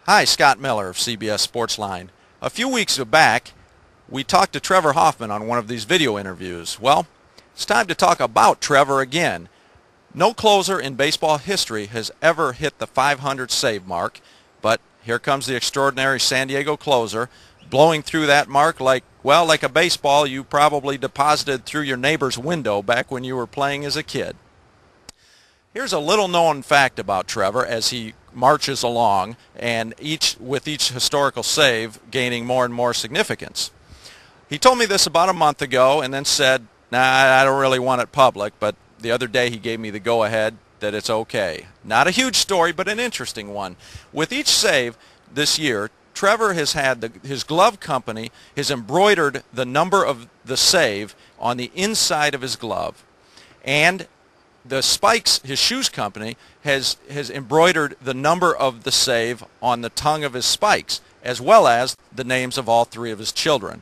Hi, Scott Miller of CBS Sportsline. A few weeks back, we talked to Trevor Hoffman on one of these video interviews. Well, it's time to talk about Trevor again. No closer in baseball history has ever hit the 500 save mark, but here comes the extraordinary San Diego closer, blowing through that mark like a baseball you probably deposited through your neighbor's window back when you were playing as a kid. Here's a little known fact about Trevor as he marches along, and with each historical save gaining more and more significance. He told me this about a month ago and then said, "Nah, I don't really want it public," but the other day he gave me the go-ahead that it's okay. Not a huge story, but an interesting one. With each save this year, Trevor has had his glove company has embroidered the number of the save on the inside of his glove, and the spikes, his shoes company, has embroidered the number of the save on the tongue of his spikes, as well as the names of all three of his children.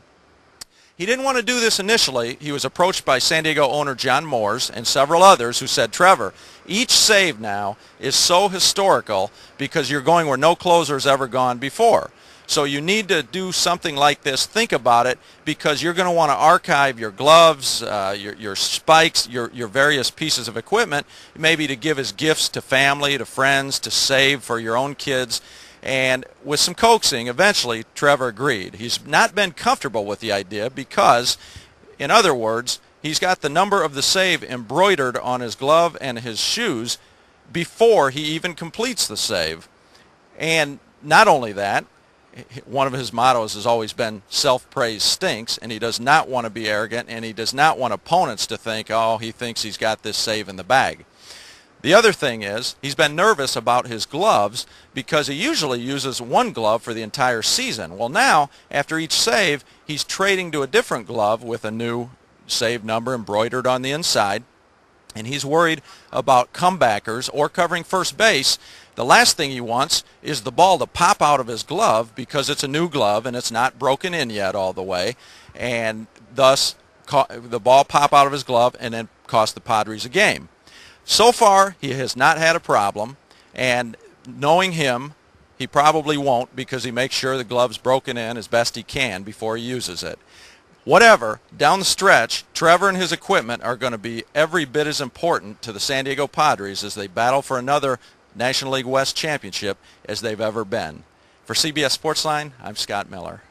He didn't want to do this initially. He was approached by San Diego owner John Moores and several others who said, "Trevor, each save now is so historical because you're going where no closer's ever gone before. So you need to do something like this. Think about it, because you're going to want to archive your gloves, your spikes, your various pieces of equipment, maybe to give as gifts to family, to friends, to save for your own kids." And with some coaxing, eventually Trevor agreed. He's not been comfortable with the idea because, in other words, he's got the number of the save embroidered on his glove and his shoes before he even completes the save. And not only that, one of his mottos has always been self-praise stinks, and he does not want to be arrogant, and he does not want opponents to think, oh, he thinks he's got this save in the bag. The other thing is, he's been nervous about his gloves because he usually uses one glove for the entire season. Well, now, after each save, he's trading to a different glove with a new save number embroidered on the inside, and he's worried about comebackers or covering first base. The last thing he wants is the ball to pop out of his glove because it's a new glove and it's not broken in yet all the way, and thus the ball pop out of his glove and then cost the Padres a game. So far, he has not had a problem, and knowing him, he probably won't because he makes sure the glove's broken in as best he can before he uses it. Whatever, down the stretch, Trevor and his equipment are going to be every bit as important to the San Diego Padres as they battle for another National League West championship as they've ever been. For CBS Sportsline, I'm Scott Miller.